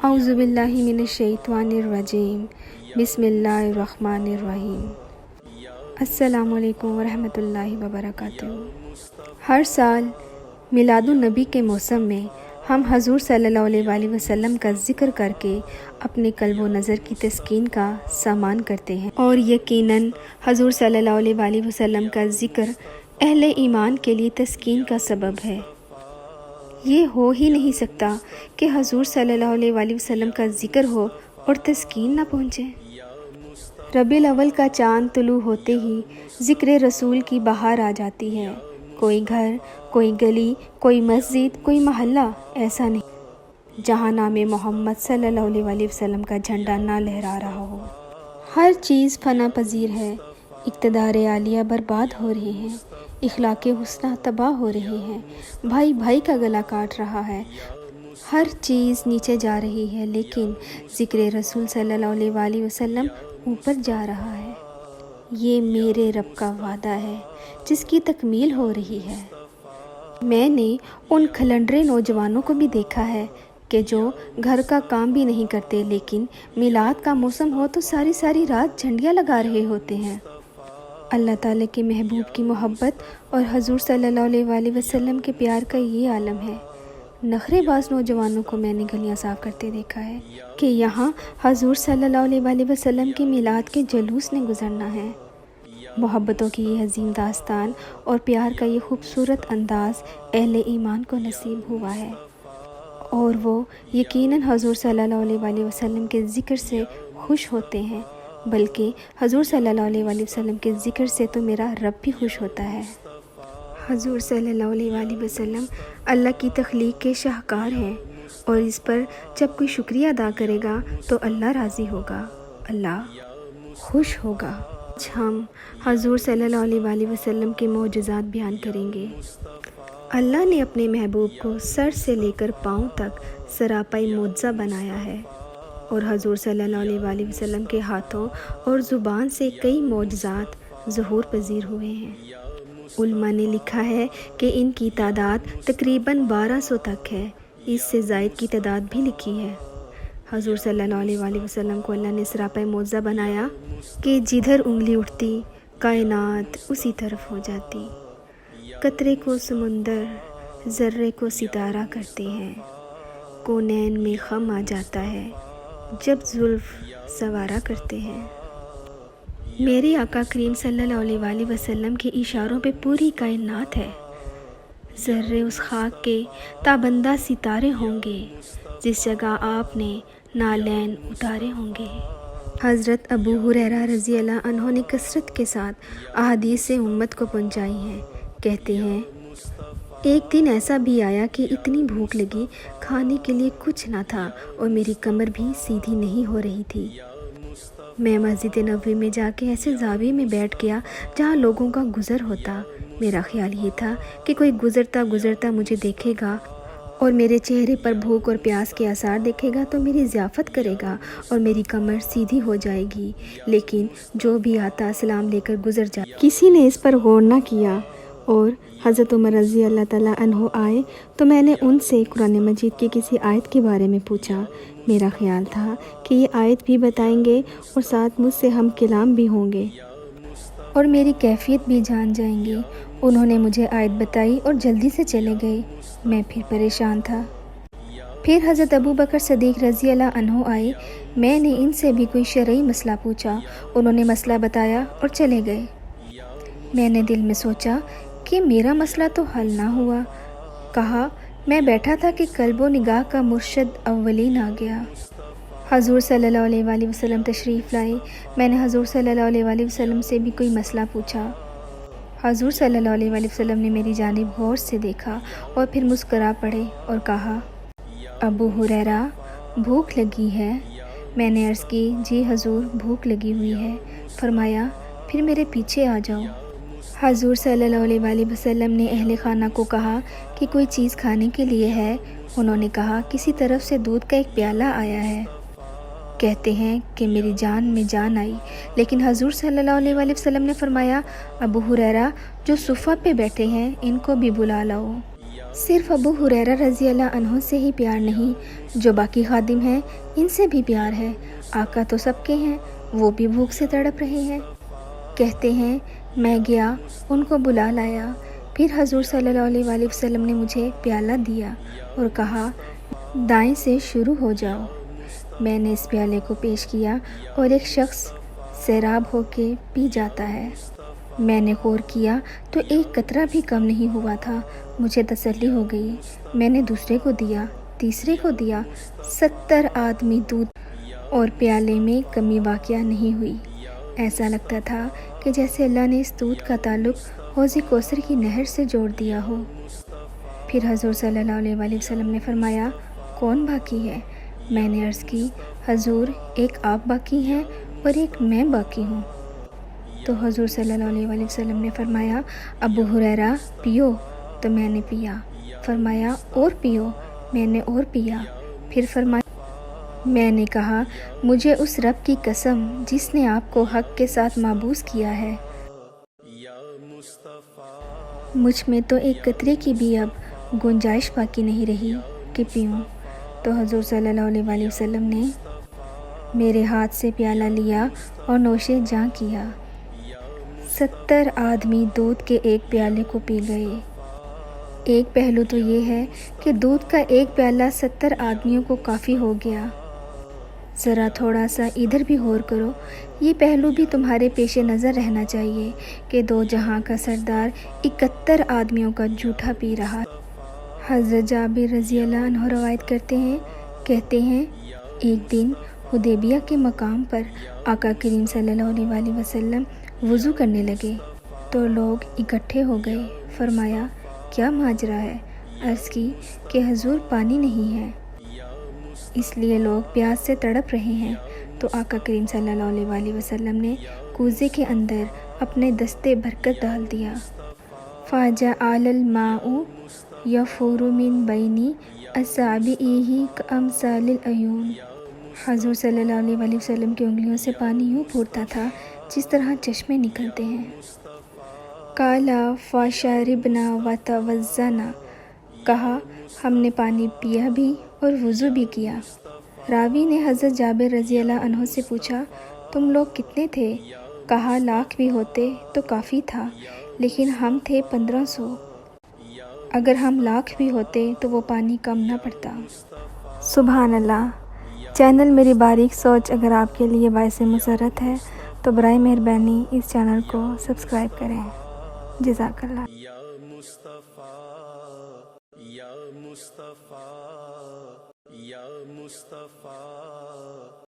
اعوذ باللہ من الشیطان الرجیم بسم اللہ الرحمن الرحیم۔ السلام علیکم ورحمۃ اللہ وبرکاتہ۔ ہر سال میلاد النبی کے موسم میں ہم حضور صلی اللہ علیہ وآلہ وسلم کا ذکر کر کے اپنے قلب و نظر کی تسکین کا سامان کرتے ہیں، اور یقیناً حضور صلی اللہ علیہ وآلہ وسلم کا ذکر اہل ایمان کے لیے تسکین کا سبب ہے۔ یہ ہو ہی نہیں سکتا کہ حضور صلی اللہ علیہ وآلہ وسلم کا ذکر ہو اور تسکین نہ پہنچے۔ ربیع الاول کا چاند طلوع ہوتے ہی ذکر رسول کی بہار آ جاتی ہے۔ کوئی گھر، کوئی گلی، کوئی مسجد، کوئی محلہ ایسا نہیں جہاں نام محمد صلی اللہ علیہ وآلہ وسلم کا جھنڈا نہ لہرا رہا ہو۔ ہر چیز فنا پذیر ہے، اقتدار عالیہ برباد ہو رہے ہیں، اخلاق حسنہ تباہ ہو رہے ہیں، بھائی بھائی کا گلا کاٹ رہا ہے، ہر چیز نیچے جا رہی ہے، لیکن ذکر رسول صلی اللہ علیہ وآلہ وسلم اوپر جا رہا ہے۔ یہ میرے رب کا وعدہ ہے جس کی تکمیل ہو رہی ہے۔ میں نے ان کھلنڈرے نوجوانوں کو بھی دیکھا ہے کہ جو گھر کا کام بھی نہیں کرتے، لیکن میلاد کا موسم ہو تو ساری ساری رات جھنڈیاں لگا رہے ہوتے ہیں۔ اللہ تعالیٰ کے محبوب کی محبت اور حضور صلی اللہ علیہ وآلہ وسلم کے پیار کا یہ عالم ہے۔ نخرے باز نوجوانوں کو میں نے گلیاں صاف کرتے دیکھا ہے کہ یہاں حضور صلی اللہ علیہ وآلہ وسلم کے میلاد کے جلوس نے گزرنا ہے۔ محبتوں کی یہ عظیم داستان اور پیار کا یہ خوبصورت انداز اہل ایمان کو نصیب ہوا ہے، اور وہ یقیناً حضور صلی اللہ علیہ وآلہ وسلم کے ذکر سے خوش ہوتے ہیں، بلکہ حضور صلی اللہ علیہ وآلہ وسلم کے ذکر سے تو میرا رب بھی خوش ہوتا ہے۔ حضور صلی اللہ علیہ وآلہ وسلم اللہ کی تخلیق کے شاہکار ہیں، اور اس پر جب کوئی شکریہ ادا کرے گا تو اللہ راضی ہوگا، اللہ خوش ہوگا۔ آج ہم حضور صلی اللہ علیہ وآلہ وسلم کے معجزات بیان کریں گے۔ اللہ نے اپنے محبوب کو سر سے لے کر پاؤں تک سراپائی معجزہ بنایا ہے، اور حضور صلی اللہ علیہ وآلہ وسلم کے ہاتھوں اور زبان سے کئی معجزات ظہور پذیر ہوئے ہیں۔ علماء نے لکھا ہے کہ ان کی تعداد تقریباً 1200 تک ہے، اس سے زائد کی تعداد بھی لکھی ہے۔ حضور صلی اللہ علیہ وآلہ وسلم کو اللہ نے سراپائی معجزہ بنایا کہ جدھر انگلی اٹھتی کائنات اسی طرف ہو جاتی، قطرے کو سمندر، ذرے کو ستارہ کرتے ہیں، کونین میں خم آ جاتا ہے جب زلف سوارا کرتے ہیں۔ میرے آقا کریم صلی اللہ علیہ وآلہ وسلم کے اشاروں پہ پوری کائنات ہے۔ ذرے اس خاک کے تابندہ ستارے ہوں گے جس جگہ آپ نے نالین اتارے ہوں گے۔ حضرت ابو ہریرہ رضی اللہ عنہ نے کثرت کے ساتھ احادیث سے امت کو پہنچائی ہیں۔ کہتے ہیں، ایک دن ایسا بھی آیا کہ اتنی بھوک لگی، کھانے کے لیے کچھ نہ تھا اور میری کمر بھی سیدھی نہیں ہو رہی تھی۔ میں مسجد نبوی میں جا کے ایسے زاویے میں بیٹھ گیا جہاں لوگوں کا گزر ہوتا۔ میرا خیال یہ تھا کہ کوئی گزرتا مجھے دیکھے گا اور میرے چہرے پر بھوک اور پیاس کے آثار دیکھے گا تو میری ضیافت کرے گا اور میری کمر سیدھی ہو جائے گی، لیکن جو بھی آتا سلام لے کر گزر جاتا۔ کسی نے اس پر غور نہ کیا، اور حضرت عمر رضی اللہ تعالیٰ عنہ آئے تو میں نے ان سے قرآن مجید کی کسی آیت کے بارے میں پوچھا۔ میرا خیال تھا کہ یہ آیت بھی بتائیں گے اور ساتھ مجھ سے ہم کلام بھی ہوں گے اور میری کیفیت بھی جان جائیں گے۔ انہوں نے مجھے آیت بتائی اور جلدی سے چلے گئے۔ میں پھر پریشان تھا۔ پھر حضرت ابو بکر صدیق رضی اللہ عنہ آئے۔ میں نے ان سے بھی کوئی شرعی مسئلہ پوچھا، انہوں نے مسئلہ بتایا اور چلے گئے۔ میں نے دل میں سوچا کہ میرا مسئلہ تو حل نہ ہوا۔ کہا، میں بیٹھا تھا کہ قلب و نگاہ کا مرشد اولین آ گیا۔ حضور صلی اللہ علیہ وآلہ وسلم تشریف لائے۔ میں نے حضور صلی اللہ علیہ وآلہ وسلم سے بھی کوئی مسئلہ پوچھا۔ حضور صلی اللہ علیہ وآلہ وسلم نے میری جانب غور سے دیکھا اور پھر مسکرا پڑے اور کہا، ابو ہریرہ، بھوک لگی ہے؟ میں نے عرض کی، جی حضور، بھوک لگی ہوئی ہے۔ فرمایا، پھر میرے پیچھے آ جاؤ۔ حضور صلی اللہ علیہ وآلہ وسلم نے اہل خانہ کو کہا کہ کوئی چیز کھانے کے لیے ہے؟ انہوں نے کہا، کسی طرف سے دودھ کا ایک پیالہ آیا ہے۔ کہتے ہیں کہ میری جان میں جان آئی، لیکن حضور صلی اللہ علیہ وآلہ وسلم نے فرمایا، ابو ہریرہ، جو صفہ پہ بیٹھے ہیں ان کو بھی بلا لاؤ۔ صرف ابو ہریرہ رضی اللہ عنہ سے ہی پیار نہیں، جو باقی خادم ہیں ان سے بھی پیار ہے۔ آقا تو سب کے ہیں، وہ بھی بھوک سے تڑپ رہے ہیں۔ کہتے ہیں میں گیا، ان کو بلا لایا، پھر حضور صلی اللہ علیہ وآلہ وسلم نے مجھے پیالہ دیا اور کہا دائیں سے شروع ہو جاؤ۔ میں نے اس پیالے کو پیش کیا اور ایک شخص سیراب ہو کے پی جاتا ہے۔ میں نے غور کیا تو ایک قطرہ بھی کم نہیں ہوا تھا۔ مجھے تسلی ہو گئی۔ میں نے دوسرے کو دیا، تیسرے کو دیا، 70 آدمی دودھ اور پیالے میں کمی واقع نہیں ہوئی۔ ایسا لگتا تھا کہ جیسے اللہ نے اس دودھ کا تعلق حوض کوثر کی نہر سے جوڑ دیا ہو۔ پھر حضور صلی اللہ علیہ وآلہ وسلم نے فرمایا کون باقی ہے؟ میں نے عرض کی حضور ایک آپ باقی ہیں اور ایک میں باقی ہوں۔ تو حضور صلی اللہ علیہ وآلہ وسلم نے فرمایا ابو ہریرہ پیو، تو میں نے پیا۔ فرمایا اور پیو، میں نے اور پیا۔ پھر فرمایا میں نے کہا مجھے اس رب کی قسم جس نے آپ کو حق کے ساتھ معبوس کیا ہے، مجھ میں تو ایک قطرے کی بھی اب گنجائش باقی نہیں رہی کہ پیوں۔ تو حضور صلی اللہ علیہ وآلہ وسلم نے میرے ہاتھ سے پیالہ لیا اور نوش جاں کیا۔ 70 آدمی دودھ کے ایک پیالے کو پی گئے۔ ایک پہلو تو یہ ہے کہ دودھ کا ایک پیالہ 70 آدمیوں کو کافی ہو گیا۔ ذرا تھوڑا سا ادھر بھی غور کرو، یہ پہلو بھی تمہارے پیش نظر رہنا چاہیے کہ دو جہاں کا سردار 71 آدمیوں کا جھوٹا پی رہا۔ حضرت جابر رضی اللہ عنہ روایت کرتے ہیں، کہتے ہیں ایک دن حدیبیہ کے مقام پر آقا کریم صلی اللہ علیہ وآلہ وسلم وضو کرنے لگے تو لوگ اکٹھے ہو گئے۔ فرمایا کیا ماجرا ہے؟ عرض کی کہ حضور پانی نہیں ہے، اس لیے لوگ پیاس سے تڑپ رہے ہیں۔ تو آقا کریم صلی اللہ علیہ وآلہ وسلم نے کوزے کے اندر اپنے دستے برکت ڈال دیا۔ فَجَعَلَ الْمَاءُ يَفُورُ مِنْ بَيْنِ أَصَابِعِهِ كَأَمْثَالِ الْعُيُونِ۔ حضور صلی اللہ علیہ وآلہ وسلم کی انگلیوں سے پانی یوں پھوٹتا تھا جس طرح چشمے نکلتے ہیں۔ قَالَ فَشَرِبْنَا وَتَوَضَّأْنَا، کہا ہم نے پانی پیا بھی اور وضو بھی کیا۔ راوی نے حضرت جابر رضی اللہ عنہ سے پوچھا تم لوگ کتنے تھے؟ کہا 1,00,000 بھی ہوتے تو کافی تھا، لیکن ہم تھے 1500۔ اگر ہم 1,00,000 بھی ہوتے تو وہ پانی کم نہ پڑتا۔ سبحان اللہ۔ چینل میری باریک سوچ اگر آپ کے لیے باعث مسرت ہے تو برائے مہربانی اس چینل کو سبسکرائب کریں۔ جزاک اللہ۔ یا مصطفیٰ، یا مصطفیٰ، یا مصطفیٰ۔